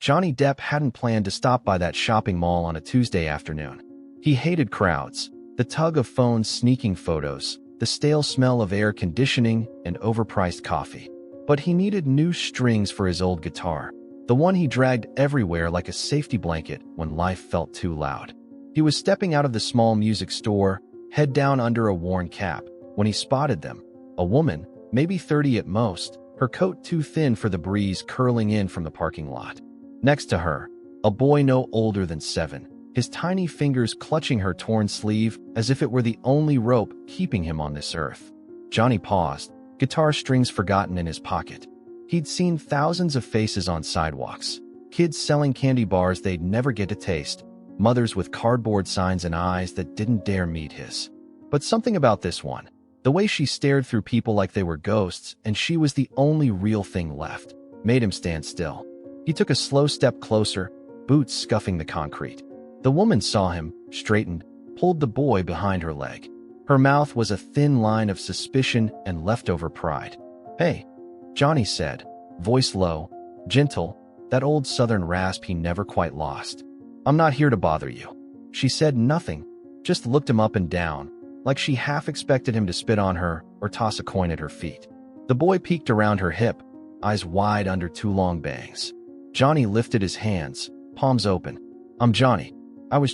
Johnny Depp hadn't planned to stop by that shopping mall on a Tuesday afternoon. He hated crowds, the tug of phones sneaking photos, the stale smell of air conditioning, and overpriced coffee. But he needed new strings for his old guitar, the one he dragged everywhere like a safety blanket when life felt too loud. He was stepping out of the small music store, head down under a worn cap, when he spotted them. A woman, maybe 30 at most, her coat too thin for the breeze curling in from the parking lot. Next to her, a boy no older than 7, his tiny fingers clutching her torn sleeve as if it were the only rope keeping him on this earth. Johnny paused, guitar strings forgotten in his pocket. He'd seen thousands of faces on sidewalks, kids selling candy bars they'd never get to taste, mothers with cardboard signs and eyes that didn't dare meet his. But something about this one, the way she stared through people like they were ghosts and she was the only real thing left, made him stand still. He took a slow step closer, boots scuffing the concrete. The woman saw him, straightened, pulled the boy behind her leg. Her mouth was a thin line of suspicion and leftover pride. "Hey," Johnny said, voice low, gentle, that old southern rasp he never quite lost. "I'm not here to bother you." She said nothing, just looked him up and down, like she half expected him to spit on her or toss a coin at her feet. The boy peeked around her hip, eyes wide under 2 long bangs. Johnny lifted his hands, palms open. "I'm Johnny. I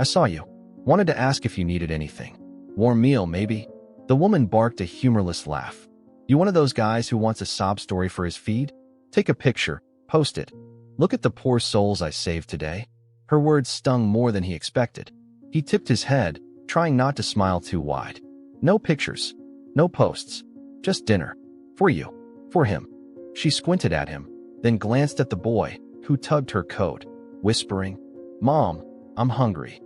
saw you. Wanted to ask if you needed anything. Warm meal, maybe?" The woman barked a humorless laugh. "You one of those guys who wants a sob story for his feed? Take a picture, post it. Look at the poor souls I saved today." Her words stung more than he expected. He tipped his head, trying not to smile too wide. "No pictures. No posts. Just dinner. For you. For him." She squinted at him, then glanced at the boy, who tugged her coat, whispering, "Mom, I'm hungry."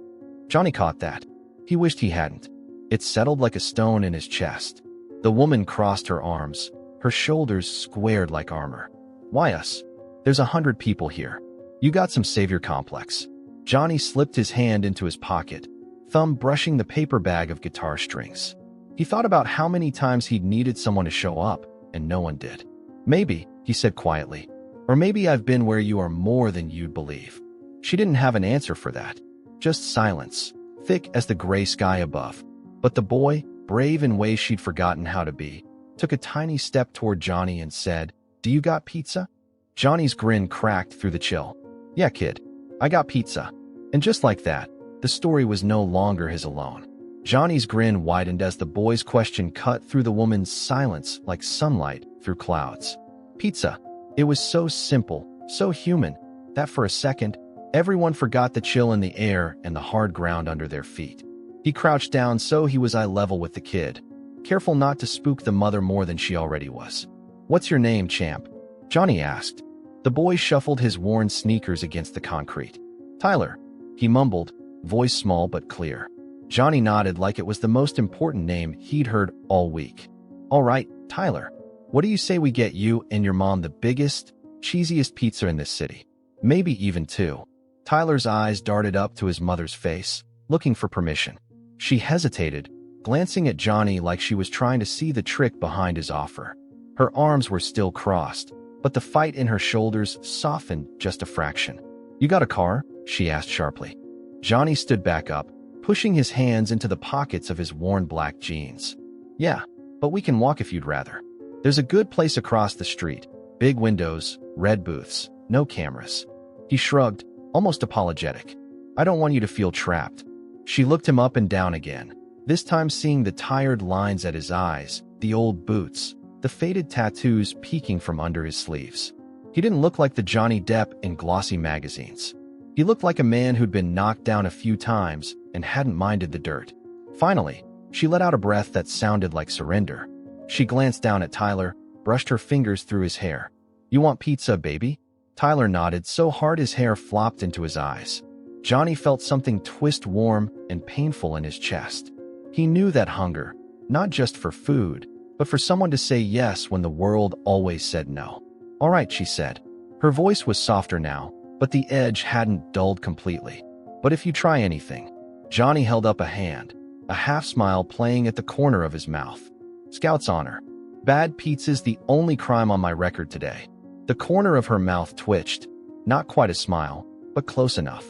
Johnny caught that. He wished he hadn't. It settled like a stone in his chest. The woman crossed her arms, her shoulders squared like armor. "Why us? There's 100 people here. You got some savior complex." Johnny slipped his hand into his pocket, thumb brushing the paper bag of guitar strings. He thought about how many times he'd needed someone to show up, and no one did. "Maybe," he said quietly, "or maybe I've been where you are more than you'd believe." She didn't have an answer for that. Just silence, thick as the gray sky above. But the boy, brave in ways she'd forgotten how to be, took a tiny step toward Johnny and said, "Do you got pizza?" Johnny's grin cracked through the chill. "Yeah, kid. I got pizza." And just like that, the story was no longer his alone. Johnny's grin widened as the boy's question cut through the woman's silence like sunlight through clouds. Pizza. It was so simple, so human, that for a second, everyone forgot the chill in the air and the hard ground under their feet. He crouched down so he was eye level with the kid, careful not to spook the mother more than she already was. "What's your name, champ?" Johnny asked. The boy shuffled his worn sneakers against the concrete. "Tyler," he mumbled, voice small but clear. Johnny nodded like it was the most important name he'd heard all week. "All right, Tyler. What do you say we get you and your mom the biggest, cheesiest pizza in this city? Maybe even 2. Tyler's eyes darted up to his mother's face, looking for permission. She hesitated, glancing at Johnny like she was trying to see the trick behind his offer. Her arms were still crossed, but the fight in her shoulders softened just a fraction. "You got a car?" she asked sharply. Johnny stood back up, pushing his hands into the pockets of his worn black jeans. "Yeah, but we can walk if you'd rather. There's a good place across the street. Big windows, red booths, no cameras." He shrugged, almost apologetic. "I don't want you to feel trapped." She looked him up and down again, this time seeing the tired lines at his eyes, the old boots, the faded tattoos peeking from under his sleeves. He didn't look like the Johnny Depp in glossy magazines. He looked like a man who'd been knocked down a few times and hadn't minded the dirt. Finally, she let out a breath that sounded like surrender. She glanced down at Tyler, brushed her fingers through his hair. "You want pizza, baby?" Tyler nodded so hard his hair flopped into his eyes. Johnny felt something twist warm and painful in his chest. He knew that hunger, not just for food, but for someone to say yes when the world always said no. "All right," she said. Her voice was softer now, but the edge hadn't dulled completely. "But if you try anything." Johnny held up a hand, a half-smile playing at the corner of his mouth. "Scout's honor. Bad pizza's the only crime on my record today." The corner of her mouth twitched, Not quite a smile, but close enough.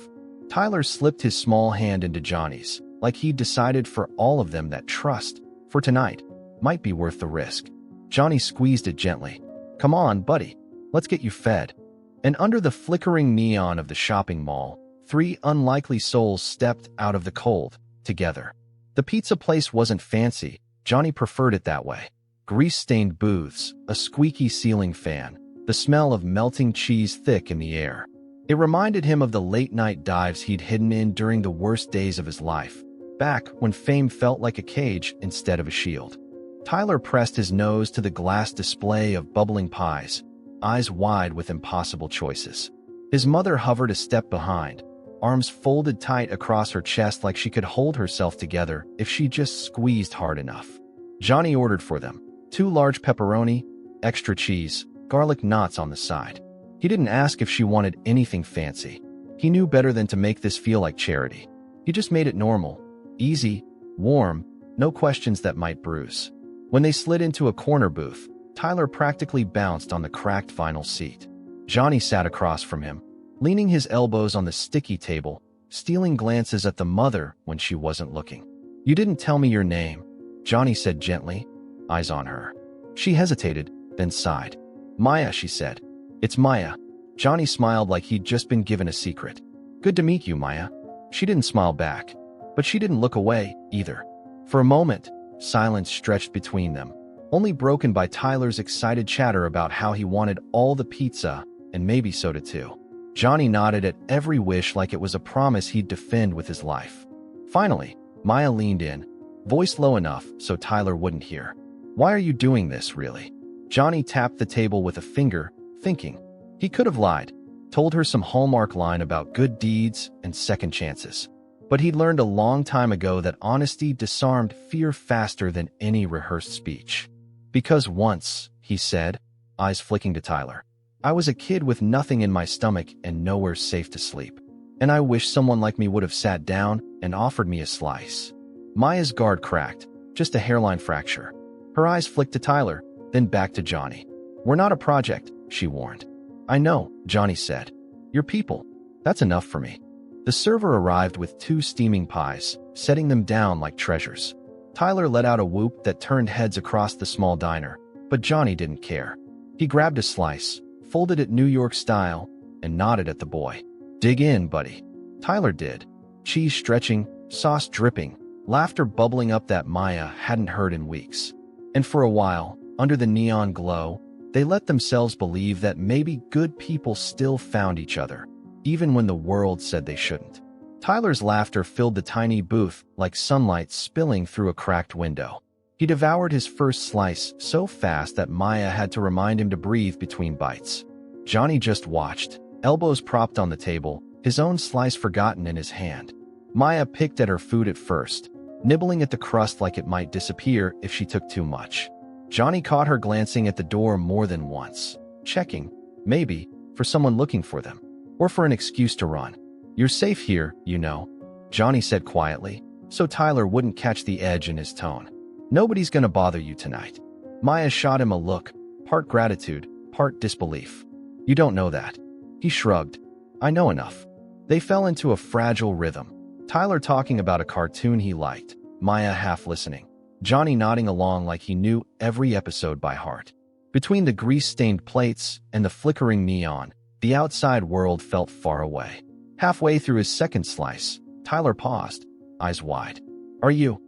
Tyler slipped his small hand into Johnny's, like he'd decided for all of them that trust, for tonight, might be worth the risk. Johnny squeezed it gently. "Come on, buddy. Let's get you fed." And under the flickering neon of the shopping mall, 3 unlikely souls stepped out of the cold, together. The pizza place wasn't fancy. Johnny preferred it that way. Grease-stained booths, a squeaky ceiling fan, the smell of melting cheese thick in the air. It reminded him of the late-night dives he'd hidden in during the worst days of his life, back when fame felt like a cage instead of a shield. Tyler pressed his nose to the glass display of bubbling pies, eyes wide with impossible choices. His mother hovered a step behind, arms folded tight across her chest like she could hold herself together if she just squeezed hard enough. Johnny ordered for them 2 large pepperoni, extra cheese, garlic knots on the side. He didn't ask if she wanted anything fancy. He knew better than to make this feel like charity. He just made it normal, easy, warm, no questions that might bruise. When they slid into a corner booth, Tyler practically bounced on the cracked vinyl seat. Johnny sat across from him, leaning his elbows on the sticky table, stealing glances at the mother when she wasn't looking. "You didn't tell me your name," Johnny said gently, eyes on her. She hesitated, then sighed. "Maya," she said. "It's Maya." Johnny smiled like he'd just been given a secret. "Good to meet you, Maya." She didn't smile back, but she didn't look away, either. For a moment, silence stretched between them, only broken by Tyler's excited chatter about how he wanted all the pizza and maybe soda too. Johnny nodded at every wish like it was a promise he'd defend with his life. Finally, Maya leaned in, voice low enough so Tyler wouldn't hear. "Why are you doing this, really?" Johnny tapped the table with a finger, thinking. He could have lied, told her some Hallmark line about good deeds and second chances. But he'd learned a long time ago that honesty disarmed fear faster than any rehearsed speech. "Because once," he said, eyes flicking to Tyler, "I was a kid with nothing in my stomach and nowhere safe to sleep. And I wish someone like me would have sat down and offered me a slice." Maya's guard cracked, just a hairline fracture. Her eyes flicked to Tyler, then back to Johnny. "We're not a project," she warned. "I know," Johnny said. "You're people. That's enough for me." The server arrived with 2 steaming pies, setting them down like treasures. Tyler let out a whoop that turned heads across the small diner, but Johnny didn't care. He grabbed a slice, folded it New York style, and nodded at the boy. "Dig in, buddy." Tyler did. Cheese stretching, sauce dripping, laughter bubbling up that Maya hadn't heard in weeks. And for a while, under the neon glow, they let themselves believe that maybe good people still found each other, even when the world said they shouldn't. Tyler's laughter filled the tiny booth like sunlight spilling through a cracked window. He devoured his first slice so fast that Maya had to remind him to breathe between bites. Johnny just watched, elbows propped on the table, his own slice forgotten in his hand. Maya picked at her food at first, nibbling at the crust like it might disappear if she took too much. Johnny caught her glancing at the door more than once, checking, maybe, for someone looking for them, or for an excuse to run. "You're safe here, you know," Johnny said quietly, so Tyler wouldn't catch the edge in his tone. "Nobody's gonna bother you tonight." Maya shot him a look, part gratitude, part disbelief. "You don't know that." He shrugged. "I know enough." They fell into a fragile rhythm, Tyler talking about a cartoon he liked, Maya half listening, Johnny nodding along like he knew every episode by heart. Between the grease-stained plates and the flickering neon, the outside world felt far away. Halfway through his second slice, Tyler paused, eyes wide. Are you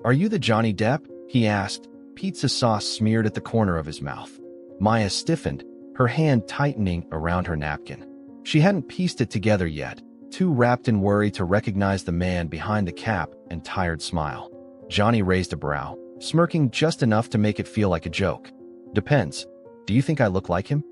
the Johnny Depp?" he asked, pizza sauce smeared at the corner of his mouth. Maya stiffened, her hand tightening around her napkin. She hadn't pieced it together yet, too wrapped in worry to recognize the man behind the cap and tired smile. Johnny raised a brow, smirking just enough to make it feel like a joke. "Depends. Do you think I look like him?"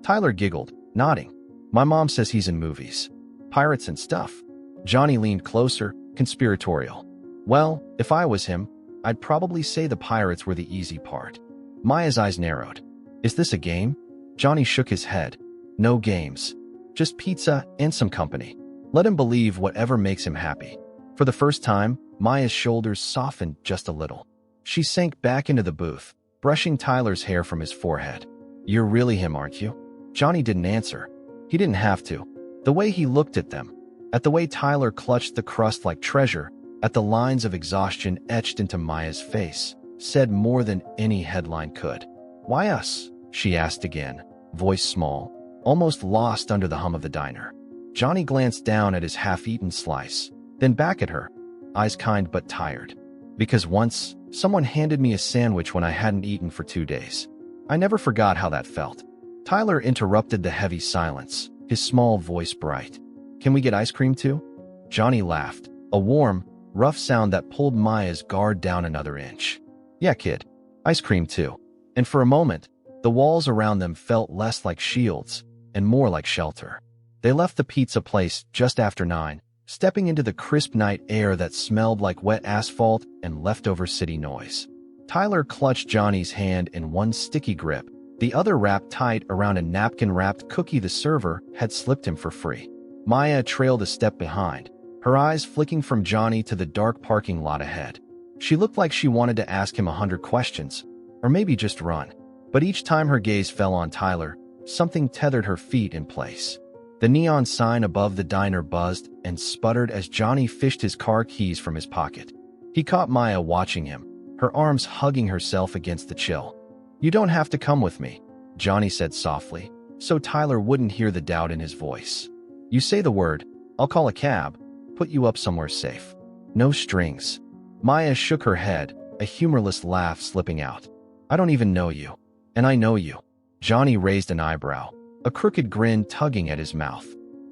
Tyler giggled, nodding. "My mom says he's in movies. Pirates and stuff." Johnny leaned closer, conspiratorial. "Well, if I was him, I'd probably say the pirates were the easy part." Maya's eyes narrowed. "Is this a game?" Johnny shook his head. "No games. Just pizza and some company. Let him believe whatever makes him happy." For the first time, Maya's shoulders softened just a little. She sank back into the booth, brushing Tyler's hair from his forehead. "You're really him, aren't you?" Johnny didn't answer. He didn't have to. The way he looked at them, at the way Tyler clutched the crust like treasure, at the lines of exhaustion etched into Maya's face, said more than any headline could. "Why us?" she asked again, voice small, almost lost under the hum of the diner. Johnny glanced down at his half-eaten slice, then back at her, eyes kind but tired. "Because once, someone handed me a sandwich when I hadn't eaten for 2 days. I never forgot how that felt." Tyler interrupted the heavy silence, his small voice bright. "Can we get ice cream too?" Johnny laughed, a warm, rough sound that pulled Maya's guard down another inch. "Yeah, kid. Ice cream too." And for a moment, the walls around them felt less like shields and more like shelter. They left the pizza place just after 9, stepping into the crisp night air that smelled like wet asphalt and leftover city noise. Tyler clutched Johnny's hand in one sticky grip, the other wrapped tight around a napkin-wrapped cookie the server had slipped him for free. Maya trailed a step behind, her eyes flicking from Johnny to the dark parking lot ahead. She looked like she wanted to ask him 100 questions, or maybe just run. But each time her gaze fell on Tyler, something tethered her feet in place. The neon sign above the diner buzzed and sputtered as Johnny fished his car keys from his pocket. He caught Maya watching him, her arms hugging herself against the chill. "You don't have to come with me," Johnny said softly, so Tyler wouldn't hear the doubt in his voice. "You say the word, I'll call a cab, put you up somewhere safe. No strings." Maya shook her head, a humorless laugh slipping out. "I don't even know you. And I know you." Johnny raised an eyebrow, a crooked grin tugging at his mouth.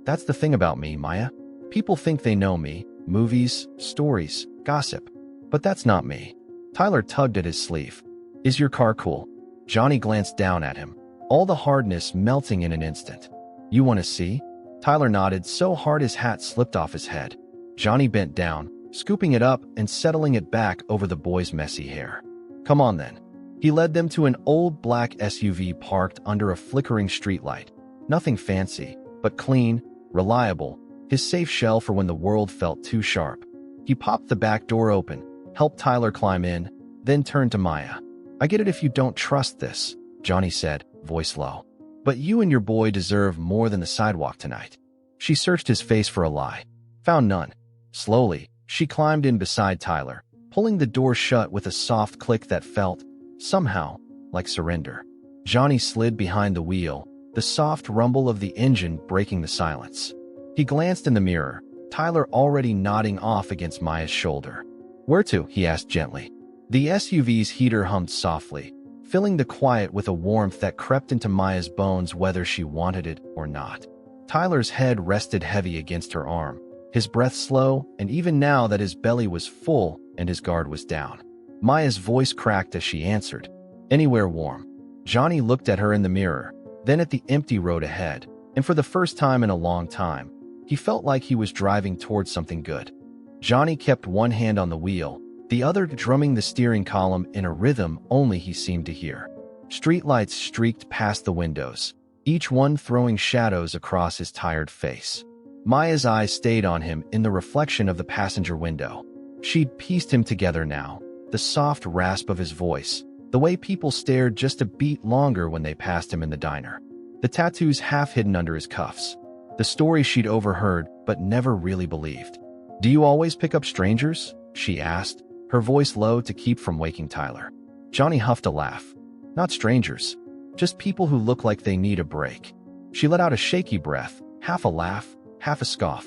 "That's the thing about me, Maya. People think they know me, movies, stories, gossip. But that's not me." Tyler tugged at his sleeve. "Is your car cool?" Johnny glanced down at him, all the hardness melting in an instant. "You want to see?" Tyler nodded so hard his hat slipped off his head. Johnny bent down, scooping it up and settling it back over the boy's messy hair. "Come on then." He led them to an old black SUV parked under a flickering streetlight. Nothing fancy, but clean, reliable, his safe shell for when the world felt too sharp. He popped the back door open, helped Tyler climb in, then turned to Maya. "I get it if you don't trust this," Johnny said, voice low. "But you and your boy deserve more than the sidewalk tonight." She searched his face for a lie. Found none. Slowly, she climbed in beside Tyler, pulling the door shut with a soft click that felt, somehow, like surrender. Johnny slid behind the wheel, the soft rumble of the engine breaking the silence. He glanced in the mirror, Tyler already nodding off against Maya's shoulder. "Where to?" he asked gently. The SUV's heater hummed softly, filling the quiet with a warmth that crept into Maya's bones whether she wanted it or not. Tyler's head rested heavy against her arm, his breath slow, and even now that his belly was full and his guard was down. Maya's voice cracked as she answered, "Anywhere warm." Johnny looked at her in the mirror, then at the empty road ahead, and for the first time in a long time, he felt like he was driving towards something good. Johnny kept one hand on the wheel, the other drumming the steering column in a rhythm only he seemed to hear. Streetlights streaked past the windows, each one throwing shadows across his tired face. Maya's eyes stayed on him in the reflection of the passenger window. She'd pieced him together now, the soft rasp of his voice, the way people stared just a beat longer when they passed him in the diner, the tattoos half hidden under his cuffs, the story she'd overheard but never really believed. "Do you always pick up strangers?" she asked, her voice low to keep from waking Tyler. Johnny huffed a laugh. "Not strangers, just people who look like they need a break." She let out a shaky breath, half a laugh, half a scoff.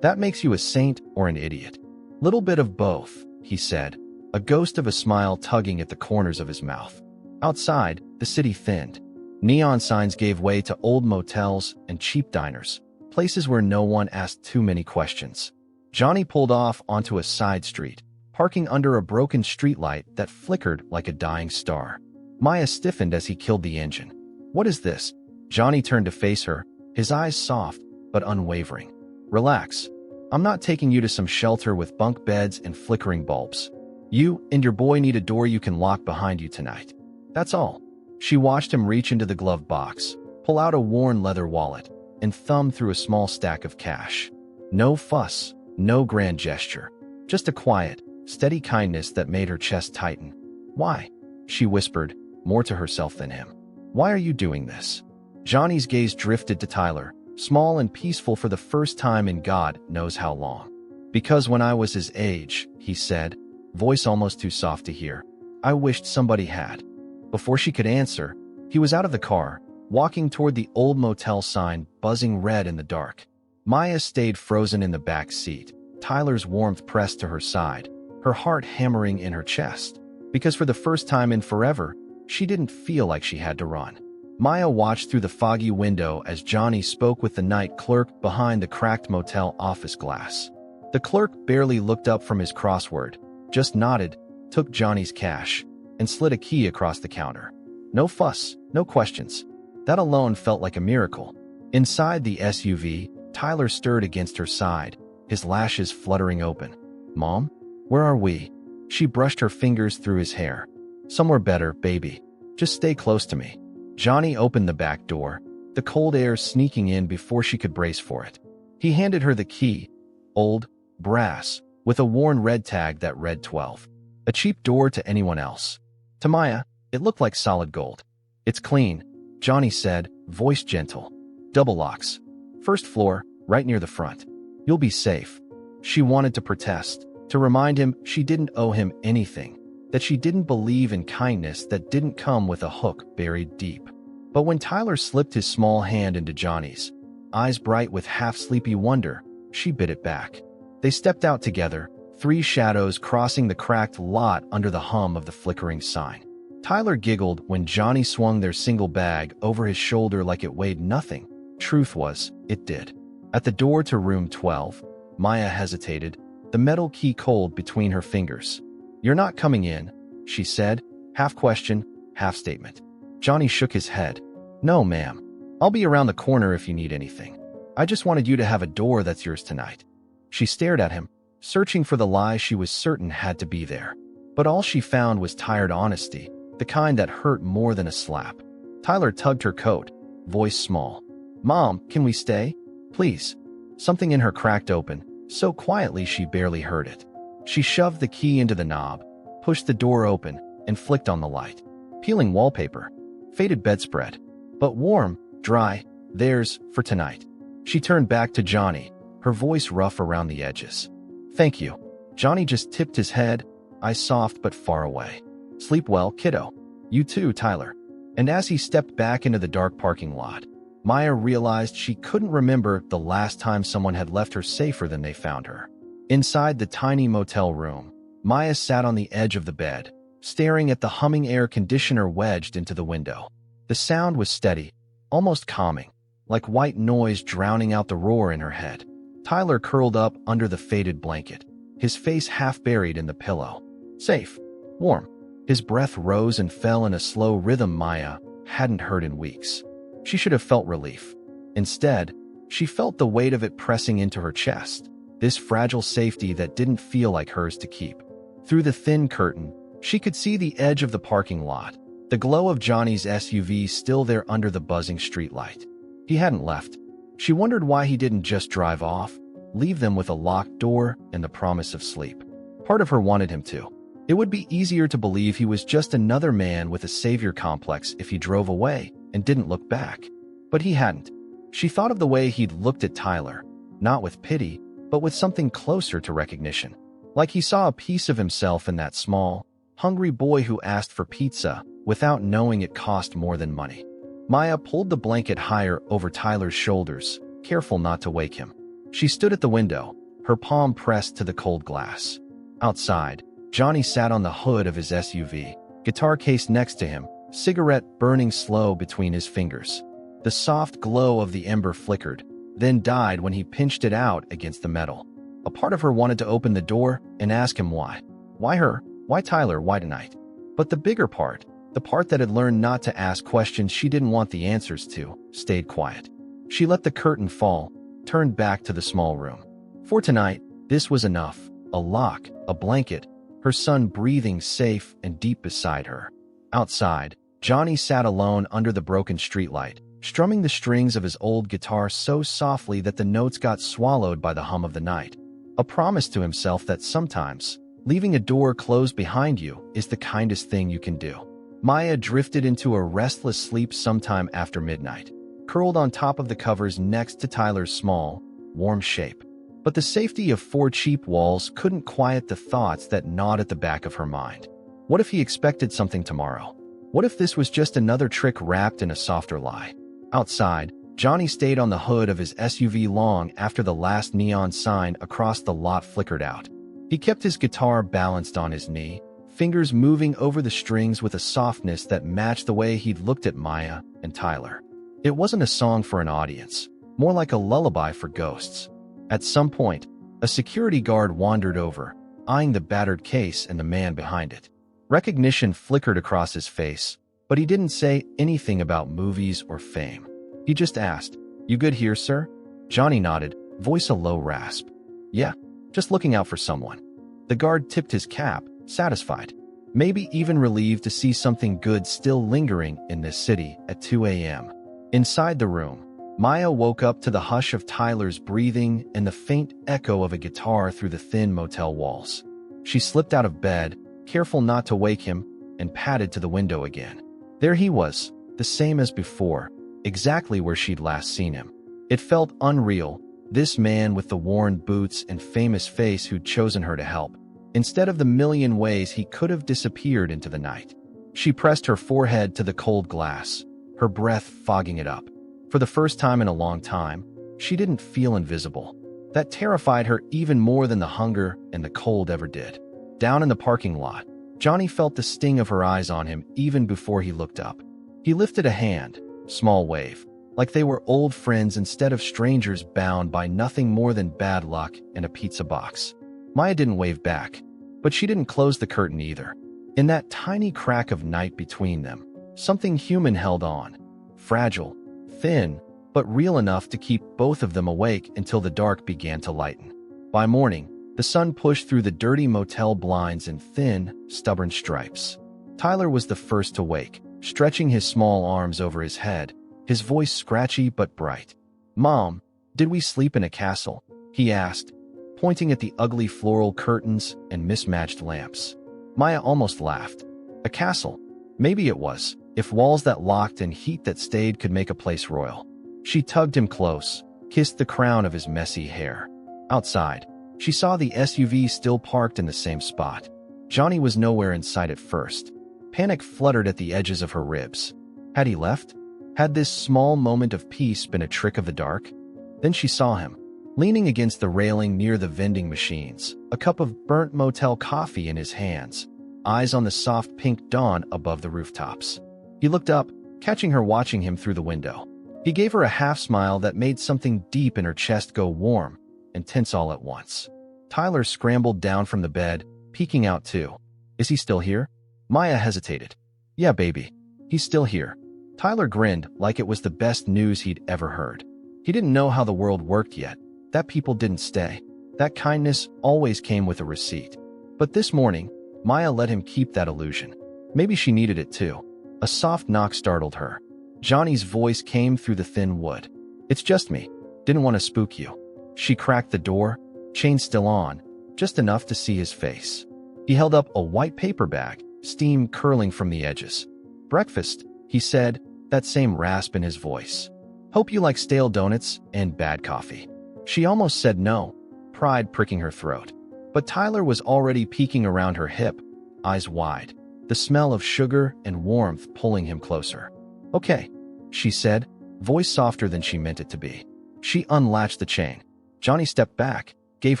"That makes you a saint or an idiot." "Little bit of both," he said, a ghost of a smile tugging at the corners of his mouth. Outside, the city thinned. Neon signs gave way to old motels and cheap diners, places where no one asked too many questions. Johnny pulled off onto a side street, parking under a broken streetlight that flickered like a dying star. Maya stiffened as he killed the engine. "What is this?" Johnny turned to face her, his eyes soft but unwavering. "Relax. I'm not taking you to some shelter with bunk beds and flickering bulbs. You and your boy need a door you can lock behind you tonight. That's all." She watched him reach into the glove box, pull out a worn leather wallet, and thumb through a small stack of cash. No fuss, no grand gesture, just a quiet, steady kindness that made her chest tighten. "Why?" she whispered, more to herself than him. "Why are you doing this?" Johnny's gaze drifted to Tyler, small and peaceful for the first time in God knows how long. Because when I was his age, he said, voice almost too soft to hear, I wished somebody had. Before she could answer, he was out of the car, walking toward the old motel sign buzzing red in the dark. Maya stayed frozen in the back seat, Tyler's warmth pressed to her side, her heart hammering in her chest. Because for the first time in forever, she didn't feel like she had to run. Maya watched through the foggy window as Johnny spoke with the night clerk behind the cracked motel office glass. The clerk barely looked up from his crossword, just nodded, took Johnny's cash, and slid a key across the counter. No fuss, no questions. That alone felt like a miracle. Inside the SUV, Tyler stirred against her side, his lashes fluttering open. Mom? Where are we? She brushed her fingers through his hair. Somewhere better, baby. Just stay close to me. Johnny opened the back door, the cold air sneaking in before she could brace for it. He handed her the key, old, brass, with a worn red tag that read 12. A cheap door to anyone else. To Maya, it looked like solid gold. It's clean, Johnny said, voice gentle. Double locks. First floor, right near the front. You'll be safe. She wanted to protest, to remind him she didn't owe him anything, that she didn't believe in kindness that didn't come with a hook buried deep. But when Tyler slipped his small hand into Johnny's, eyes bright with half-sleepy wonder, she bit it back. They stepped out together, three shadows crossing the cracked lot under the hum of the flickering sign. Tyler giggled when Johnny swung their single bag over his shoulder like it weighed nothing. Truth was, it did. At the door to room 12, Maya hesitated, the metal key cold between her fingers. You're not coming in, she said, half question, half statement. Johnny shook his head. No, ma'am. I'll be around the corner if you need anything. I just wanted you to have a door that's yours tonight. She stared at him, searching for the lie she was certain had to be there. But all she found was tired honesty, the kind that hurt more than a slap. Tyler tugged her coat, voice small. Mom, can we stay? Please. Something in her cracked open, so quietly she barely heard it. She shoved the key into the knob, pushed the door open, and flicked on the light. Peeling wallpaper. Faded bedspread. But warm, dry, theirs for tonight. She turned back to Johnny, her voice rough around the edges. Thank you. Johnny just tipped his head, eyes soft but far away. Sleep well, kiddo. You too, Tyler. And as he stepped back into the dark parking lot, Maya realized she couldn't remember the last time someone had left her safer than they found her. Inside the tiny motel room, Maya sat on the edge of the bed, staring at the humming air conditioner wedged into the window. The sound was steady, almost calming, like white noise drowning out the roar in her head. Tyler curled up under the faded blanket, his face half buried in the pillow. Safe. Warm. His breath rose and fell in a slow rhythm Maya hadn't heard in weeks. She should have felt relief. Instead, she felt the weight of it pressing into her chest, this fragile safety that didn't feel like hers to keep. Through the thin curtain, she could see the edge of the parking lot, the glow of Johnny's SUV still there under the buzzing streetlight. He hadn't left. She wondered why he didn't just drive off, leave them with a locked door and the promise of sleep. Part of her wanted him to. It would be easier to believe he was just another man with a savior complex if he drove away and didn't look back. But he hadn't. She thought of the way he'd looked at Tyler, not with pity, but with something closer to recognition. Like he saw a piece of himself in that small, hungry boy who asked for pizza without knowing it cost more than money. Maya pulled the blanket higher over Tyler's shoulders, careful not to wake him. She stood at the window, her palm pressed to the cold glass. Outside, Johnny sat on the hood of his SUV, guitar case next to him, cigarette burning slow between his fingers. The soft glow of the ember flickered, then died when he pinched it out against the metal. A part of her wanted to open the door and ask him why. Why her? Why Tyler? Why tonight? But the bigger part, the part that had learned not to ask questions she didn't want the answers to, stayed quiet. She let the curtain fall, turned back to the small room. For tonight, this was enough. A lock, a blanket, her son breathing safe and deep beside her. Outside, Johnny sat alone under the broken streetlight, strumming the strings of his old guitar so softly that the notes got swallowed by the hum of the night. A promise to himself that sometimes, leaving a door closed behind you is the kindest thing you can do. Maya drifted into a restless sleep sometime after midnight. curled on top of the covers next to Tyler's small, warm shape. But the safety of 4 cheap walls couldn't quiet the thoughts that gnawed at the back of her mind. What if he expected something tomorrow? What if this was just another trick wrapped in a softer lie? Outside, Johnny stayed on the hood of his SUV long after the last neon sign across the lot flickered out. He kept his guitar balanced on his knee, fingers moving over the strings with a softness that matched the way he'd looked at Maya and Tyler. It wasn't a song for an audience, more like a lullaby for ghosts. At some point, a security guard wandered over, eyeing the battered case and the man behind it. Recognition flickered across his face, but he didn't say anything about movies or fame. He just asked, "You good here, sir?" Johnny nodded, voice a low rasp. "Yeah, just looking out for someone." The guard tipped his cap, satisfied, maybe even relieved to see something good still lingering in this city at 2 a.m. Inside the room, Maya woke up to the hush of Tyler's breathing and the faint echo of a guitar through the thin motel walls. She slipped out of bed, careful not to wake him, and padded to the window again. There he was, the same as before, exactly where she'd last seen him. It felt unreal, this man with the worn boots and famous face who'd chosen her to help, instead of the million ways he could have disappeared into the night. She pressed her forehead to the cold glass, her breath fogging it up. For the first time in a long time, she didn't feel invisible. That terrified her even more than the hunger and the cold ever did. Down in the parking lot, Johnny felt the sting of her eyes on him even before he looked up. He lifted a hand, small wave, like they were old friends instead of strangers bound by nothing more than bad luck and a pizza box. Maya didn't wave back, but she didn't close the curtain either. In that tiny crack of night between them, something human held on. Fragile, thin, but real enough to keep both of them awake until the dark began to lighten. By morning, the sun pushed through the dirty motel blinds in thin, stubborn stripes. Tyler was the first to wake, stretching his small arms over his head, his voice scratchy but bright. "Mom, did we sleep in a castle?" he asked, pointing at the ugly floral curtains and mismatched lamps. Maya almost laughed. A castle? Maybe it was, if walls that locked and heat that stayed could make a place royal. She tugged him close, kissed the crown of his messy hair. Outside, she saw the SUV still parked in the same spot. Johnny was nowhere in sight at first. Panic fluttered at the edges of her ribs. Had he left? Had this small moment of peace been a trick of the dark? Then she saw him, leaning against the railing near the vending machines, a cup of burnt motel coffee in his hands, eyes on the soft pink dawn above the rooftops. He looked up, catching her watching him through the window. He gave her a half-smile that made something deep in her chest go warm and tense all at once. Tyler scrambled down from the bed, peeking out too. "Is he still here?" Maya hesitated. "Yeah, baby. He's still here." Tyler grinned like it was the best news he'd ever heard. He didn't know how the world worked yet, that people didn't stay. That kindness always came with a receipt. But this morning, Maya let him keep that illusion. Maybe she needed it too. A soft knock startled her. Johnny's voice came through the thin wood. "It's just me. Didn't want to spook you." She cracked the door, chain still on, just enough to see his face. He held up a white paper bag, steam curling from the edges. "Breakfast," he said, that same rasp in his voice. "Hope you like stale donuts and bad coffee." She almost said no, pride pricking her throat. But Tyler was already peeking around her hip, eyes wide, the smell of sugar and warmth pulling him closer. "Okay," she said, voice softer than she meant it to be. She unlatched the chain. Johnny stepped back, gave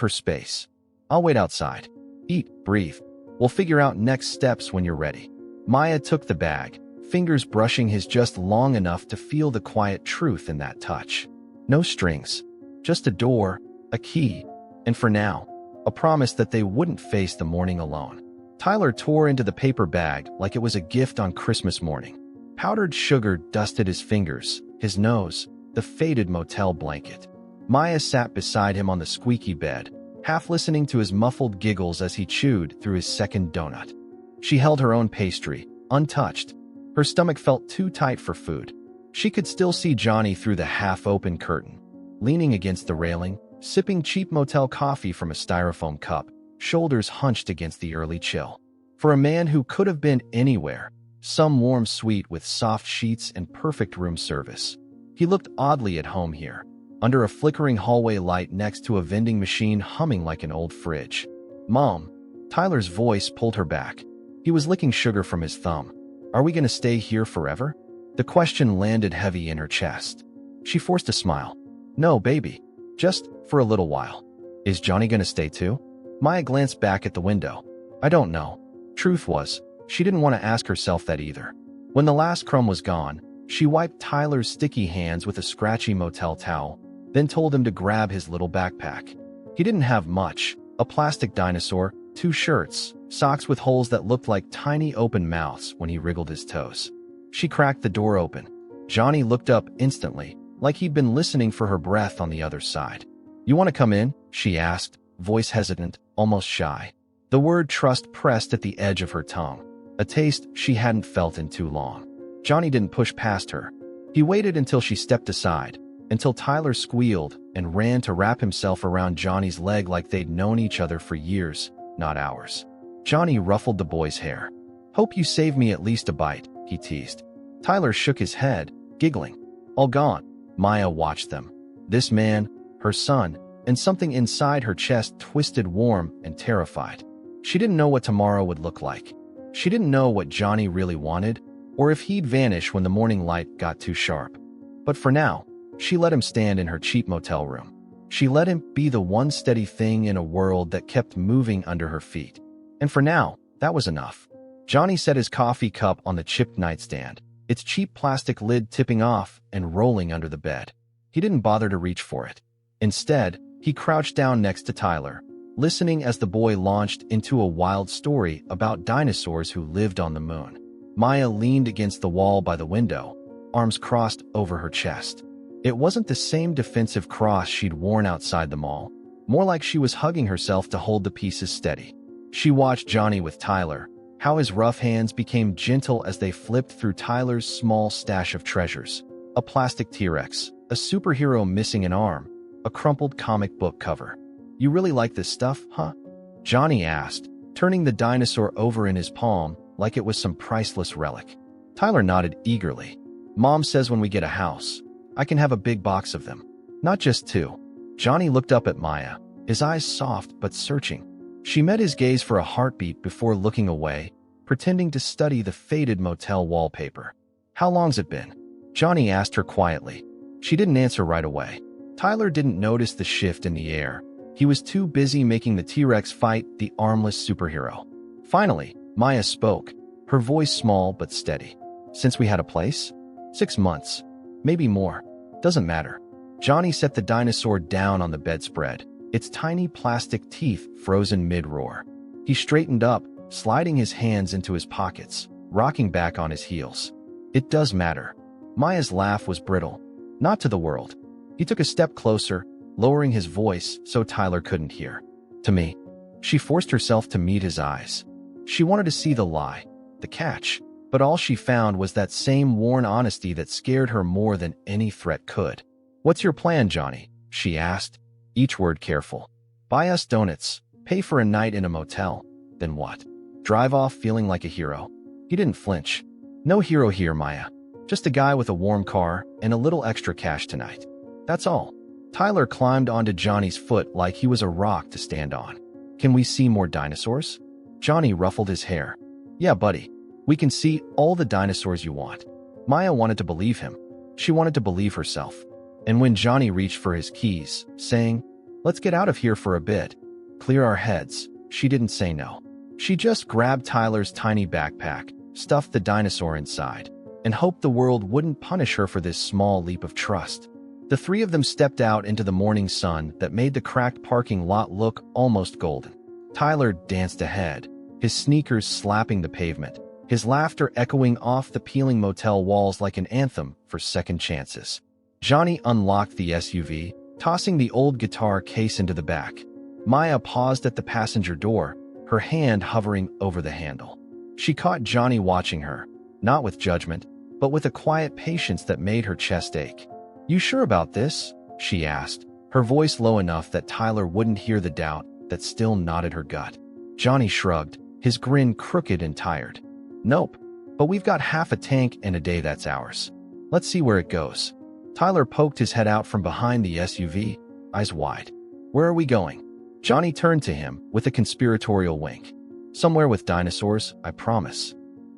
her space. "I'll wait outside. Eat, breathe. We'll figure out next steps when you're ready." Maya took the bag, fingers brushing his just long enough to feel the quiet truth in that touch. No strings, just a door, a key, and for now, a promise that they wouldn't face the morning alone. Tyler tore into the paper bag like it was a gift on Christmas morning. Powdered sugar dusted his fingers, his nose, the faded motel blanket. Maya sat beside him on the squeaky bed, half listening to his muffled giggles as he chewed through his second donut. She held her own pastry, untouched. Her stomach felt too tight for food. She could still see Johnny through the half-open curtain, leaning against the railing, sipping cheap motel coffee from a styrofoam cup, shoulders hunched against the early chill. For a man who could have been anywhere, some warm suite with soft sheets and perfect room service. He looked oddly at home here, under a flickering hallway light next to a vending machine humming like an old fridge. "Mom." Tyler's voice pulled her back. He was licking sugar from his thumb. "Are we going to stay here forever?" The question landed heavy in her chest. She forced a smile. "No, baby. Just for a little while." "Is Johnny going to stay too?" Maya glanced back at the window. "I don't know." Truth was, she didn't want to ask herself that either. When the last crumb was gone, she wiped Tyler's sticky hands with a scratchy motel towel, then told him to grab his little backpack. He didn't have much: a plastic dinosaur, 2 shirts, socks with holes that looked like tiny open mouths when he wriggled his toes. She cracked the door open. Johnny looked up instantly, like he'd been listening for her breath on the other side. "You want to come in?" she asked, voice hesitant, almost shy. The word trust pressed at the edge of her tongue, a taste she hadn't felt in too long. Johnny didn't push past her. He waited until she stepped aside, until Tyler squealed and ran to wrap himself around Johnny's leg like they'd known each other for years, not hours. Johnny ruffled the boy's hair. "Hope you save me at least a bite," he teased. Tyler shook his head, giggling. "All gone." Maya watched them. This man, her son, and something inside her chest twisted warm and terrified. She didn't know what tomorrow would look like. She didn't know what Johnny really wanted, or if he'd vanish when the morning light got too sharp. But for now, she let him stand in her cheap motel room. She let him be the one steady thing in a world that kept moving under her feet. And for now, that was enough. Johnny set his coffee cup on the chipped nightstand, its cheap plastic lid tipping off and rolling under the bed. He didn't bother to reach for it. Instead, he crouched down next to Tyler, listening as the boy launched into a wild story about dinosaurs who lived on the moon. Maya leaned against the wall by the window, arms crossed over her chest. It wasn't the same defensive cross she'd worn outside the mall, more like she was hugging herself to hold the pieces steady. She watched Johnny with Tyler, how his rough hands became gentle as they flipped through Tyler's small stash of treasures. A plastic T-Rex, a superhero missing an arm, a crumpled comic book cover. "You really like this stuff, huh?" Johnny asked, turning the dinosaur over in his palm like it was some priceless relic. Tyler nodded eagerly. "Mom says when we get a house, I can have a big box of them. Not just 2. Johnny looked up at Maya, his eyes soft but searching. She met his gaze for a heartbeat before looking away, pretending to study the faded motel wallpaper. "How long's it been?" Johnny asked her quietly. She didn't answer right away. Tyler didn't notice the shift in the air. He was too busy making the T-Rex fight the armless superhero. Finally, Maya spoke, her voice small but steady. "Since we had a place? 6 months. Maybe more. Doesn't matter." Johnny set the dinosaur down on the bedspread, its tiny plastic teeth frozen mid-roar. He straightened up, sliding his hands into his pockets, rocking back on his heels. "It does matter." Maya's laugh was brittle. "Not to the world." He took a step closer, lowering his voice so Tyler couldn't hear. "To me." She forced herself to meet his eyes. She wanted to see the lie, the catch, but all she found was that same worn honesty that scared her more than any threat could. "What's your plan, Johnny?" she asked, each word careful. "Buy us donuts, pay for a night in a motel, then what? Drive off feeling like a hero?" He didn't flinch. "No hero here, Maya. Just a guy with a warm car and a little extra cash tonight. That's all." Tyler climbed onto Johnny's foot like he was a rock to stand on. "Can we see more dinosaurs?" Johnny ruffled his hair. "Yeah, buddy. We can see all the dinosaurs you want." Maya wanted to believe him. She wanted to believe herself. And when Johnny reached for his keys, saying, "Let's get out of here for a bit, clear our heads," she didn't say no. She just grabbed Tyler's tiny backpack, stuffed the dinosaur inside, and hoped the world wouldn't punish her for this small leap of trust. The 3 of them stepped out into the morning sun that made the cracked parking lot look almost golden. Tyler danced ahead, his sneakers slapping the pavement, his laughter echoing off the peeling motel walls like an anthem for second chances. Johnny unlocked the SUV, tossing the old guitar case into the back. Maya paused at the passenger door, her hand hovering over the handle. She caught Johnny watching her, not with judgment, but with a quiet patience that made her chest ache. "You sure about this?" she asked, her voice low enough that Tyler wouldn't hear the doubt that still knotted her gut. Johnny shrugged, his grin crooked and tired. "Nope, but we've got half a tank and a day that's ours. Let's see where it goes." Tyler poked his head out from behind the SUV, eyes wide. "Where are we going?" Johnny turned to him with a conspiratorial wink. "Somewhere with dinosaurs, I promise."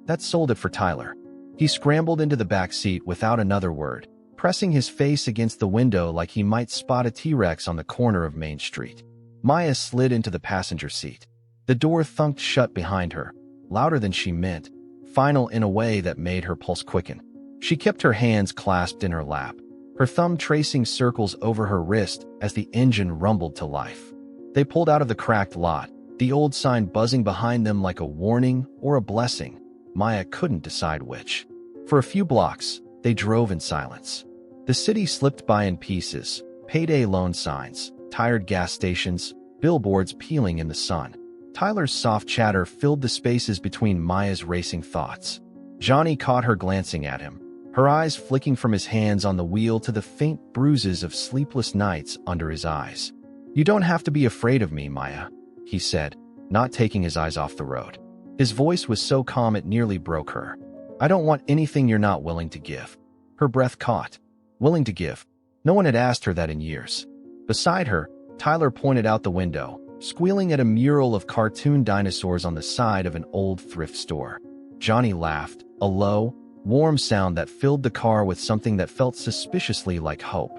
That sold it for Tyler. He scrambled into the back seat without another word, pressing his face against the window like he might spot a T-Rex on the corner of Main Street. Maya slid into the passenger seat. The door thunked shut behind her, louder than she meant, final in a way that made her pulse quicken. She kept her hands clasped in her lap, her thumb tracing circles over her wrist as the engine rumbled to life. They pulled out of the cracked lot, the old sign buzzing behind them like a warning or a blessing. Maya couldn't decide which. For a few blocks, they drove in silence. The city slipped by in pieces, payday loan signs, tired gas stations, billboards peeling in the sun. Tyler's soft chatter filled the spaces between Maya's racing thoughts. Johnny caught her glancing at him, her eyes flicking from his hands on the wheel to the faint bruises of sleepless nights under his eyes. "You don't have to be afraid of me, Maya," he said, not taking his eyes off the road. His voice was so calm it nearly broke her. "I don't want anything you're not willing to give." Her breath caught. Willing to give. No one had asked her that in years. Beside her, Tyler pointed out the window, squealing at a mural of cartoon dinosaurs on the side of an old thrift store. Johnny laughed, a low, warm sound that filled the car with something that felt suspiciously like hope.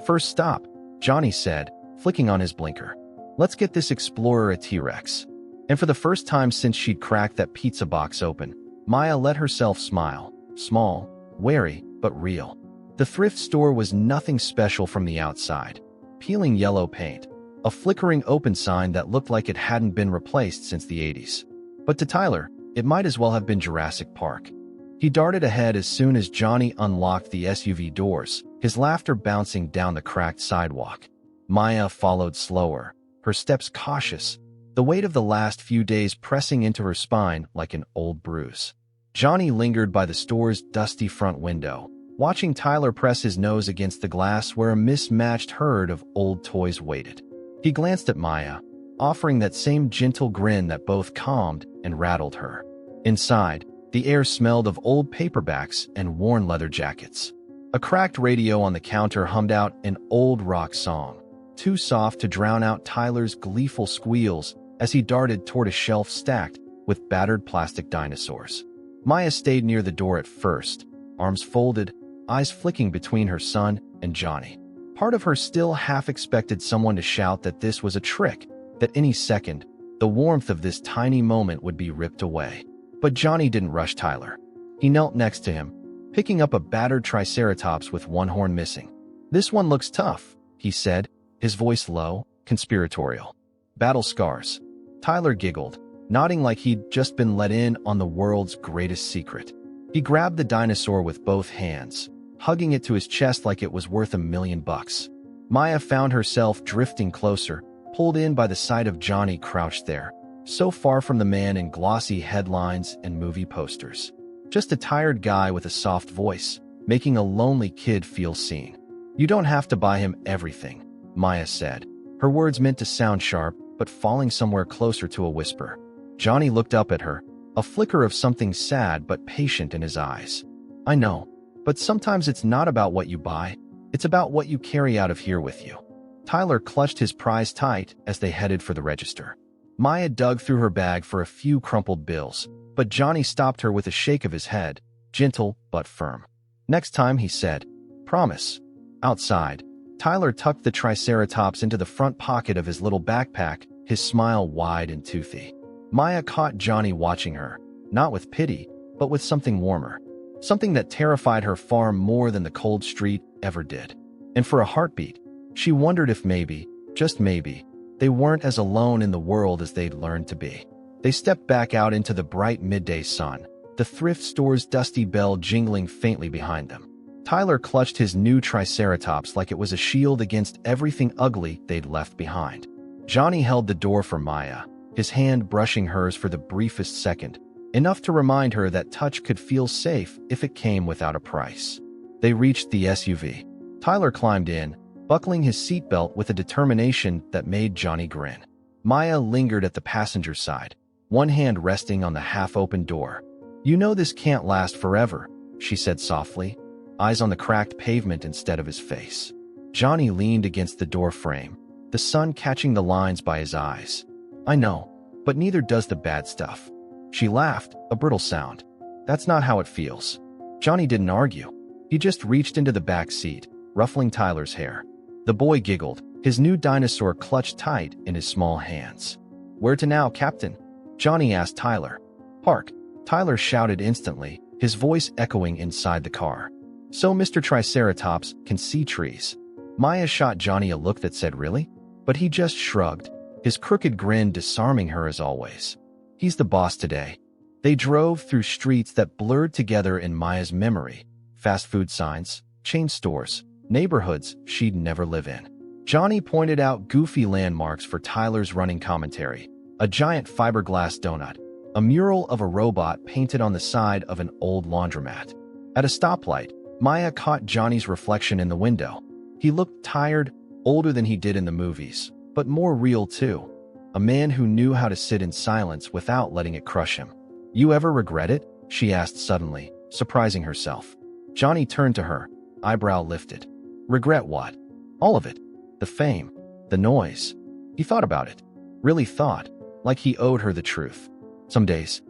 "First stop," Johnny said, flicking on his blinker. "Let's get this explorer a T-Rex." And for the first time since she'd cracked that pizza box open, Maya let herself smile. Small, wary, but real. The thrift store was nothing special from the outside. Peeling yellow paint, a flickering open sign that looked like it hadn't been replaced since the 80s. But to Tyler, it might as well have been Jurassic Park. He darted ahead as soon as Johnny unlocked the SUV doors, his laughter bouncing down the cracked sidewalk. Maya followed slower, her steps cautious, the weight of the last few days pressing into her spine like an old bruise. Johnny lingered by the store's dusty front window, watching Tyler press his nose against the glass where a mismatched herd of old toys waited. He glanced at Maya, offering that same gentle grin that both calmed and rattled her. Inside, the air smelled of old paperbacks and worn leather jackets. A cracked radio on the counter hummed out an old rock song, too soft to drown out Tyler's gleeful squeals as he darted toward a shelf stacked with battered plastic dinosaurs. Maya stayed near the door at first, arms folded, eyes flicking between her son and Johnny. Part of her still half expected someone to shout that this was a trick, that any second, the warmth of this tiny moment would be ripped away. But Johnny didn't rush Tyler. He knelt next to him, picking up a battered triceratops with one horn missing. "This one looks tough," he said, his voice low, conspiratorial. "Battle scars." Tyler giggled, nodding like he'd just been let in on the world's greatest secret. He grabbed the dinosaur with both hands, hugging it to his chest like it was worth $1 million. Maya found herself drifting closer, pulled in by the sight of Johnny crouched there, so far from the man in glossy headlines and movie posters. Just a tired guy with a soft voice, making a lonely kid feel seen. "You don't have to buy him everything," Maya said, her words meant to sound sharp, but falling somewhere closer to a whisper. Johnny looked up at her, a flicker of something sad but patient in his eyes. "I know, but sometimes it's not about what you buy, it's about what you carry out of here with you." Tyler clutched his prize tight as they headed for the register. Maya dug through her bag for a few crumpled bills, but Johnny stopped her with a shake of his head, gentle but firm. "Next time," he said. "Promise." Outside, Tyler tucked the triceratops into the front pocket of his little backpack, his smile wide and toothy. Maya caught Johnny watching her, not with pity, but with something warmer. Something that terrified her far more than the cold street ever did. And for a heartbeat, she wondered if maybe, just maybe, they weren't as alone in the world as they'd learned to be. They stepped back out into the bright midday sun, the thrift store's dusty bell jingling faintly behind them. Tyler clutched his new triceratops like it was a shield against everything ugly they'd left behind. Johnny held the door for Maya, his hand brushing hers for the briefest second, enough to remind her that touch could feel safe if it came without a price. They reached the SUV. Tyler climbed in, buckling his seatbelt with a determination that made Johnny grin. Maya lingered at the passenger side, one hand resting on the half-open door. "You know this can't last forever," she said softly. eyes on the cracked pavement instead of his face. Johnny leaned against the door frame, the sun catching the lines by his eyes. I know, but neither does the bad stuff. She laughed, a brittle sound. That's not how it feels. Johnny didn't argue. He just reached into the back seat, ruffling Tyler's hair. The boy giggled, his new dinosaur clutched tight in his small hands. Where to now, Captain? Johnny asked Tyler. Park, Tyler shouted instantly, his voice echoing inside the car. So Mr. Triceratops can see trees. Maya shot Johnny a look that said really? But he just shrugged, his crooked grin disarming her as always. He's the boss today. They drove through streets that blurred together in Maya's memory. Fast food signs, chain stores, neighborhoods she'd never live in. Johnny pointed out goofy landmarks for Tyler's running commentary. A giant fiberglass donut, a mural of a robot painted on the side of an old laundromat. At a stoplight, Maya caught Johnny's reflection in the window. He looked tired, older than he did in the movies, but more real too. A man who knew how to sit in silence without letting it crush him. You ever regret it? She asked suddenly, surprising herself. Johnny turned to her, eyebrow lifted. Regret what? All of it. The fame, the noise. He thought about it. Really thought, like he owed her the truth. Some days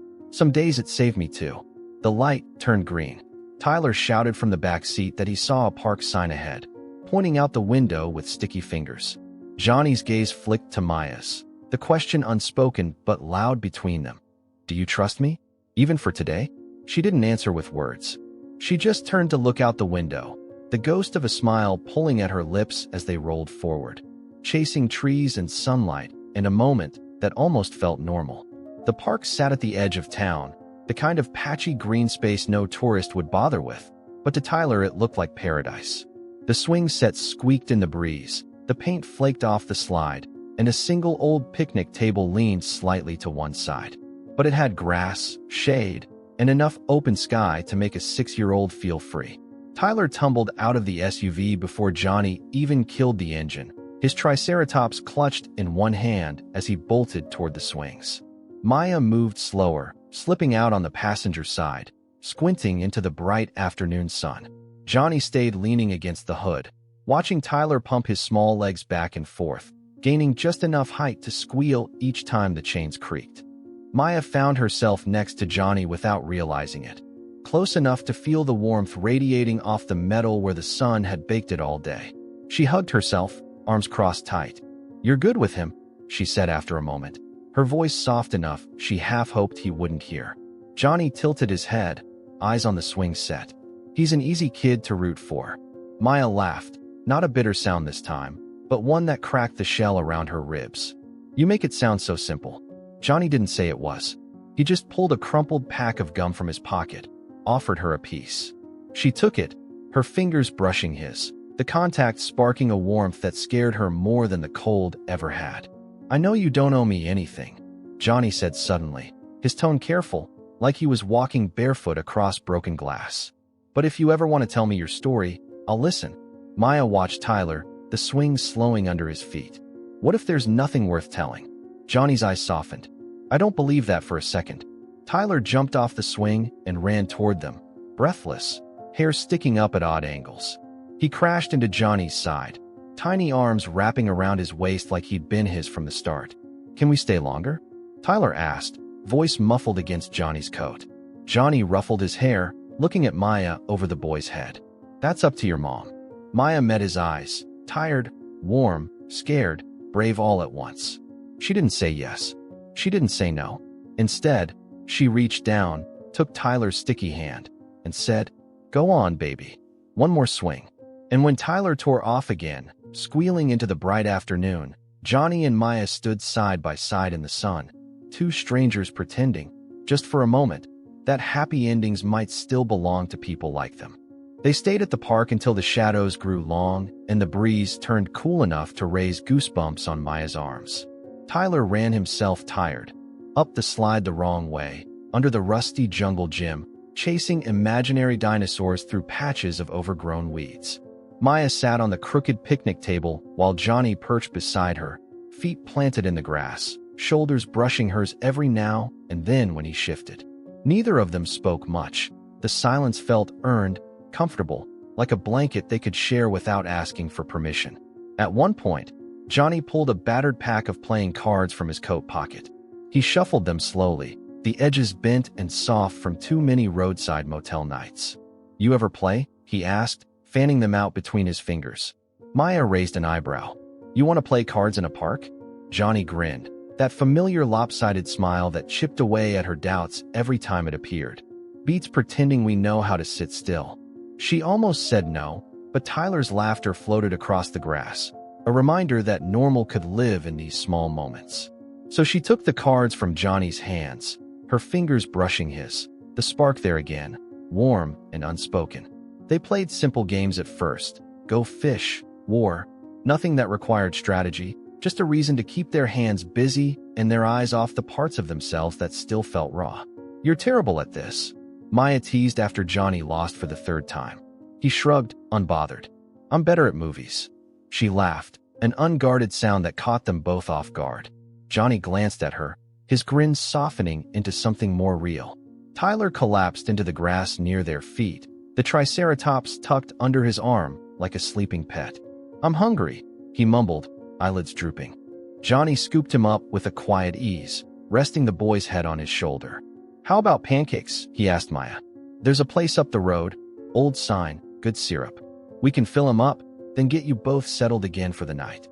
it saved me too. The light turned green. Tyler shouted from the back seat that he saw a park sign ahead, pointing out the window with sticky fingers. Johnny's gaze flicked to Maya's, the question unspoken but loud between them. Do you trust me? Even for today? She didn't answer with words. She just turned to look out the window, the ghost of a smile pulling at her lips as they rolled forward, chasing trees and sunlight in a moment that almost felt normal. The park sat at the edge of town, the kind of patchy green space no tourist would bother with, but to Tyler it looked like paradise. The swing set squeaked in the breeze, the paint flaked off the slide, and a single old picnic table leaned slightly to one side. But it had grass, shade, and enough open sky to make a 6-year-old feel free. Tyler tumbled out of the SUV before Johnny even killed the engine, his Triceratops clutched in one hand as he bolted toward the swings. Maya moved slower, slipping out on the passenger side, squinting into the bright afternoon sun. Johnny stayed leaning against the hood, watching Tyler pump his small legs back and forth, gaining just enough height to squeal each time the chains creaked. Maya found herself next to Johnny without realizing it, close enough to feel the warmth radiating off the metal where the sun had baked it all day. She hugged herself, arms crossed tight. You're good with him, she said after a moment, her voice soft enough she half hoped he wouldn't hear. Johnny tilted his head, eyes on the swing set. He's an easy kid to root for. Maya laughed, not a bitter sound this time, but one that cracked the shell around her ribs. You make it sound so simple. Johnny didn't say it was. He just pulled a crumpled pack of gum from his pocket, offered her a piece. She took it, her fingers brushing his, the contact sparking a warmth that scared her more than the cold ever had. I know you don't owe me anything, Johnny said suddenly, his tone careful, like he was walking barefoot across broken glass. But if you ever want to tell me your story, I'll listen. Maya watched Tyler, the swing slowing under his feet. What if there's nothing worth telling? Johnny's eyes softened. I don't believe that for a second. Tyler jumped off the swing and ran toward them, breathless, hair sticking up at odd angles. He crashed into Johnny's side, tiny arms wrapping around his waist like he'd been his from the start. Can we stay longer? Tyler asked, voice muffled against Johnny's coat. Johnny ruffled his hair, looking at Maya over the boy's head. That's up to your mom. Maya met his eyes, tired, warm, scared, brave all at once. She didn't say yes. She didn't say no. Instead, she reached down, took Tyler's sticky hand, and said, Go on, baby. One more swing. And when Tyler tore off again, squealing into the bright afternoon, Johnny and Maya stood side by side in the sun, two strangers pretending, just for a moment, that happy endings might still belong to people like them. They stayed at the park until the shadows grew long and the breeze turned cool enough to raise goosebumps on Maya's arms. Tyler ran himself tired, up the slide the wrong way, under the rusty jungle gym, chasing imaginary dinosaurs through patches of overgrown weeds. Maya sat on the crooked picnic table while Johnny perched beside her, feet planted in the grass, shoulders brushing hers every now and then when he shifted. Neither of them spoke much. The silence felt earned, comfortable, like a blanket they could share without asking for permission. At one point, Johnny pulled a battered pack of playing cards from his coat pocket. He shuffled them slowly, the edges bent and soft from too many roadside motel nights. "You ever play?" he asked, fanning them out between his fingers. Maya raised an eyebrow. "You want to play cards in a park?" Johnny grinned, that familiar lopsided smile that chipped away at her doubts every time it appeared. "Beats pretending we know how to sit still." She almost said no, but Tyler's laughter floated across the grass, a reminder that normal could live in these small moments. So she took the cards from Johnny's hands, her fingers brushing his, the spark there again, warm and unspoken. They played simple games at first: go fish, war, nothing that required strategy, just a reason to keep their hands busy and their eyes off the parts of themselves that still felt raw. "You're terrible at this," Maya teased after Johnny lost for the third time. He shrugged, unbothered. "I'm better at movies." She laughed, an unguarded sound that caught them both off guard. Johnny glanced at her, his grin softening into something more real. Tyler collapsed into the grass near their feet, the triceratops tucked under his arm like a sleeping pet. "I'm hungry," he mumbled, eyelids drooping. Johnny scooped him up with a quiet ease, resting the boy's head on his shoulder. "How about pancakes?" he asked Maya. "There's a place up the road, old sign, good syrup. We can fill 'em up, then get you both settled again for the night."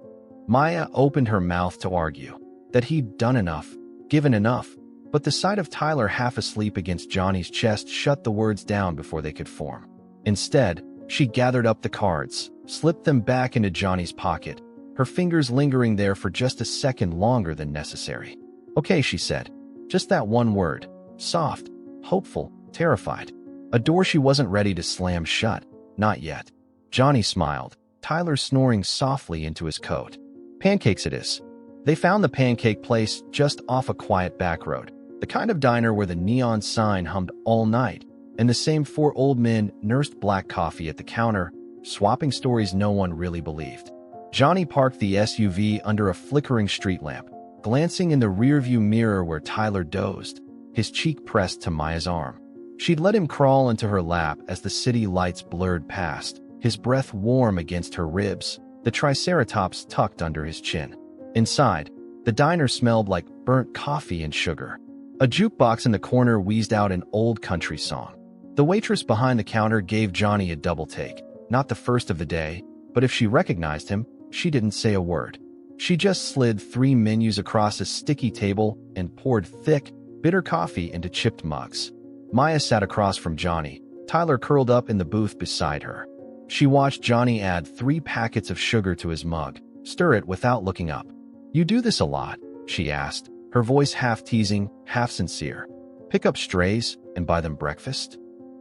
Maya opened her mouth to argue that he'd done enough, given enough, but the sight of Tyler half asleep against Johnny's chest shut the words down before they could form. Instead, she gathered up the cards, slipped them back into Johnny's pocket, her fingers lingering there for just a second longer than necessary. "Okay," she said. Just that one word. Soft, hopeful, terrified. A door she wasn't ready to slam shut. Not yet. Johnny smiled, Tyler snoring softly into his coat. "Pancakes it is." They found the pancake place just off a quiet back road, the kind of diner where the neon sign hummed all night, and the same four old men nursed black coffee at the counter, swapping stories no one really believed. Johnny parked the SUV under a flickering street lamp, glancing in the rearview mirror where Tyler dozed, his cheek pressed to Maya's arm. She'd let him crawl into her lap as the city lights blurred past, his breath warm against her ribs, the triceratops tucked under his chin. Inside, the diner smelled like burnt coffee and sugar. A jukebox in the corner wheezed out an old country song. The waitress behind the counter gave Johnny a double take, not the first of the day, but if she recognized him, she didn't say a word. She just slid 3 menus across a sticky table and poured thick, bitter coffee into chipped mugs. Maya sat across from Johnny, Tyler curled up in the booth beside her. She watched Johnny add 3 packets of sugar to his mug, stir it without looking up. "You do this a lot?" she asked, her voice half teasing, half sincere. "Pick up strays and buy them breakfast?"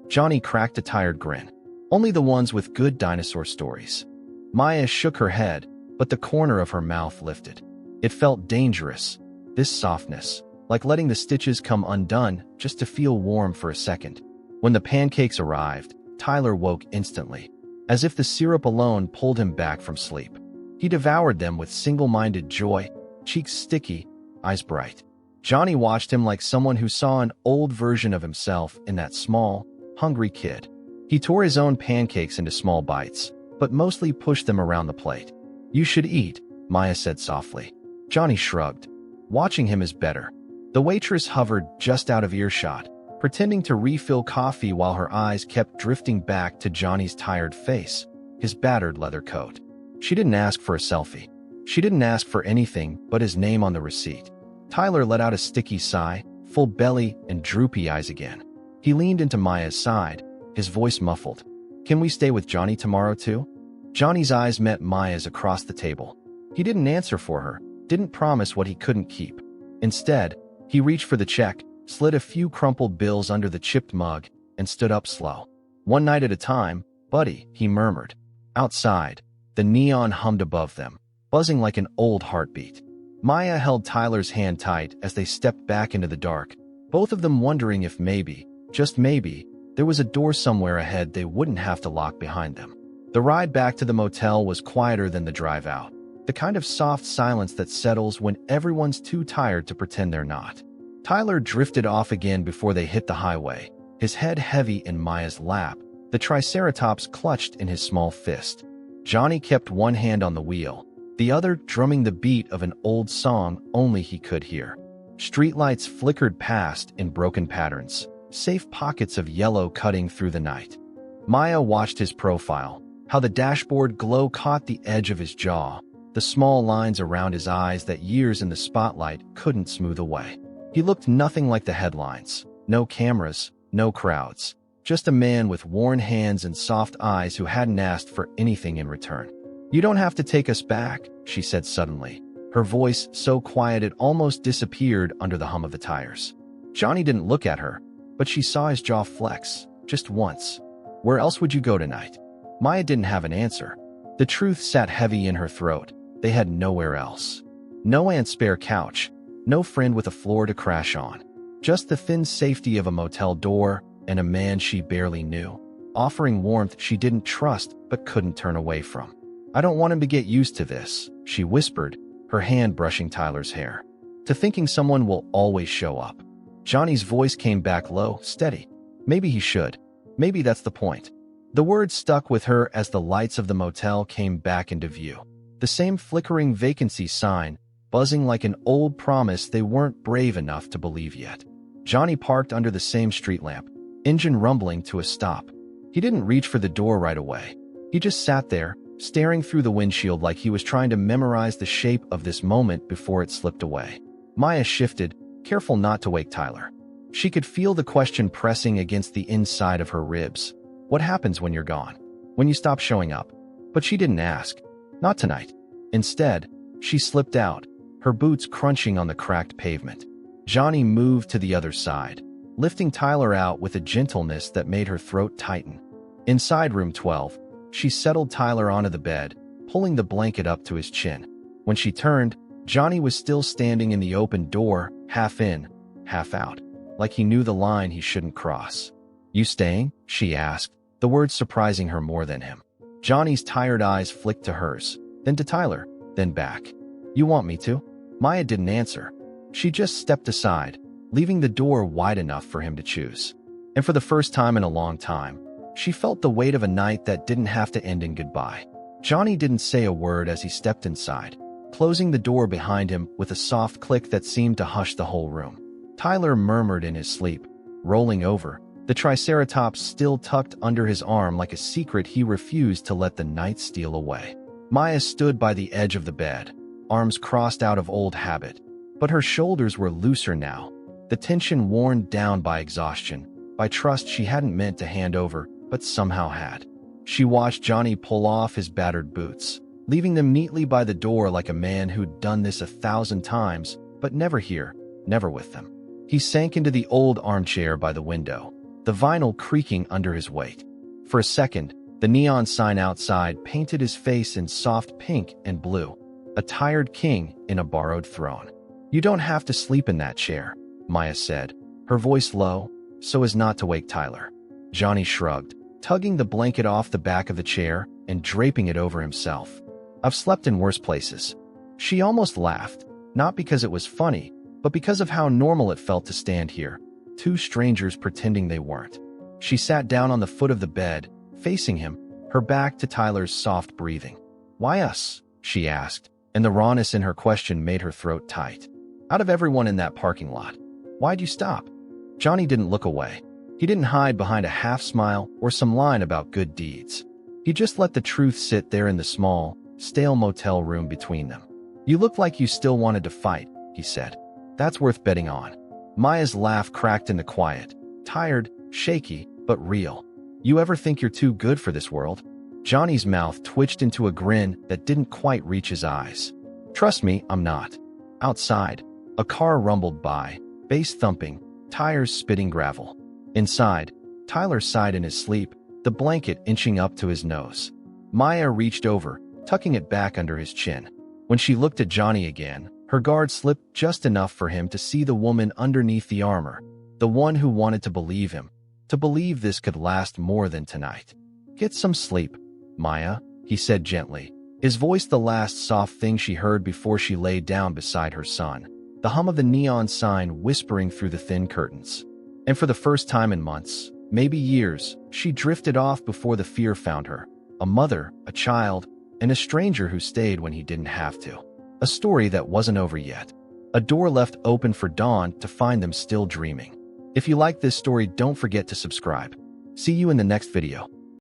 Johnny cracked a tired grin. "Only the ones with good dinosaur stories." Maya shook her head, but the corner of her mouth lifted. It felt dangerous, this softness, like letting the stitches come undone just to feel warm for a second. When the pancakes arrived, Tyler woke instantly, as if the syrup alone pulled him back from sleep. He devoured them with single-minded joy, cheeks sticky, eyes bright. Johnny watched him like someone who saw an old version of himself in that small, hungry kid. He tore his own pancakes into small bites, but mostly pushed them around the plate. "You should eat," Maya said softly. Johnny shrugged. Watching him is better. The waitress hovered just out of earshot, pretending to refill coffee while her eyes kept drifting back to Johnny's tired face, his battered leather coat. She didn't ask for a selfie. She didn't ask for anything but his name on the receipt. Tyler let out a sticky sigh, full belly and droopy eyes again. He leaned into Maya's side, his voice muffled. "Can we stay with Johnny tomorrow too?" Johnny's eyes met Maya's across the table. He didn't answer for her, didn't promise what he couldn't keep. Instead, he reached for the check, slid a few crumpled bills under the chipped mug, and stood up slow. "One night at a time, buddy," he murmured. Outside, the neon hummed above them, buzzing like an old heartbeat. Maya held Tyler's hand tight as they stepped back into the dark, both of them wondering if maybe, just maybe, there was a door somewhere ahead they wouldn't have to lock behind them. The ride back to the motel was quieter than the drive out, the kind of soft silence that settles when everyone's too tired to pretend they're not. Tyler drifted off again before they hit the highway, his head heavy in Maya's lap, The Triceratops clutched in his small fist. Johnny kept one hand on the wheel, the other drumming the beat of an old song only he could hear. Streetlights flickered past in broken patterns, safe pockets of yellow cutting through the night. Maya watched his profile, how the dashboard glow caught the edge of his jaw, the small lines around his eyes that years in the spotlight couldn't smooth away. He looked nothing like the headlines. No cameras, no crowds. Just a man with worn hands and soft eyes who hadn't asked for anything in return. "You don't have to take us back," she said suddenly, her voice so quiet it almost disappeared under the hum of the tires. Johnny didn't look at her, but she saw his jaw flex, just once. "Where else would you go tonight?" Maya didn't have an answer. The truth sat heavy in her throat. They had nowhere else. No aunt's spare couch, no friend with a floor to crash on. Just the thin safety of a motel door and a man she barely knew, offering warmth she didn't trust but couldn't turn away from. "I don't want him to get used to this," she whispered, her hand brushing Tyler's hair. "To thinking someone will always show up." Johnny's voice came back low, steady. "Maybe he should. Maybe that's the point." The words stuck with her as the lights of the motel came back into view. The same flickering vacancy sign, buzzing like an old promise they weren't brave enough to believe yet. Johnny parked under the same street lamp, engine rumbling to a stop. He didn't reach for the door right away. He just sat there, staring through the windshield like he was trying to memorize the shape of this moment before it slipped away. Maya shifted, careful not to wake Tyler. She could feel the question pressing against the inside of her ribs. What happens when you're gone? When you stop showing up? But she didn't ask. Not tonight. Instead, she slipped out, her boots crunching on the cracked pavement. Johnny moved to the other side, lifting Tyler out with a gentleness that made her throat tighten. Inside room 12, she settled Tyler onto the bed, pulling the blanket up to his chin. When she turned, Johnny was still standing in the open door, half in, half out, like he knew the line he shouldn't cross. "You staying?" she asked, the words surprising her more than him. Johnny's tired eyes flicked to hers, then to Tyler, then back. "You want me to?" Maya didn't answer. She just stepped aside, leaving the door wide enough for him to choose. And for the first time in a long time, she felt the weight of a night that didn't have to end in goodbye. Johnny didn't say a word as he stepped inside, closing the door behind him with a soft click that seemed to hush the whole room. Tyler murmured in his sleep, rolling over, the Triceratops still tucked under his arm like a secret he refused to let the night steal away. Maya stood by the edge of the bed, arms crossed out of old habit, but her shoulders were looser now, the tension worn down by exhaustion, by trust she hadn't meant to hand over, but somehow had. She watched Johnny pull off his battered boots, leaving them neatly by the door like a man who'd done this 1,000 times, but never here, never with them. He sank into the old armchair by the window, the vinyl creaking under his weight. For a second, the neon sign outside painted his face in soft pink and blue, a tired king in a borrowed throne. "You don't have to sleep in that chair," Maya said, her voice low, so as not to wake Tyler. Johnny shrugged, tugging the blanket off the back of the chair and draping it over himself. "I've slept in worse places." She almost laughed, not because it was funny, but because of how normal it felt to stand here, two strangers pretending they weren't. She sat down on the foot of the bed, facing him, her back to Tyler's soft breathing. "Why us?" she asked, and the rawness in her question made her throat tight. "Out of everyone in that parking lot, why'd you stop?" Johnny didn't look away. He didn't hide behind a half-smile or some line about good deeds. He just let the truth sit there in the small, stale motel room between them. "You looked like you still wanted to fight," he said. "That's worth betting on." Maya's laugh cracked in the quiet, tired, shaky, but real. "You ever think you're too good for this world?" Johnny's mouth twitched into a grin that didn't quite reach his eyes. "Trust me, I'm not." Outside, a car rumbled by, bass thumping, tires spitting gravel. Inside, Tyler sighed in his sleep, the blanket inching up to his nose. Maya reached over, tucking it back under his chin. When she looked at Johnny again, her guard slipped just enough for him to see the woman underneath the armor, the one who wanted to believe him, to believe this could last more than tonight. "Get some sleep, Maya," he said gently, his voice the last soft thing she heard before she lay down beside her son, the hum of the neon sign whispering through the thin curtains. And for the first time in months, Maybe years. She drifted off before the fear found her. A mother, a child, and a stranger who stayed when he didn't have to. A story that wasn't over yet. A door left open for Dawn to find them still dreaming. If you like this story, don't forget to subscribe. See you in the next video.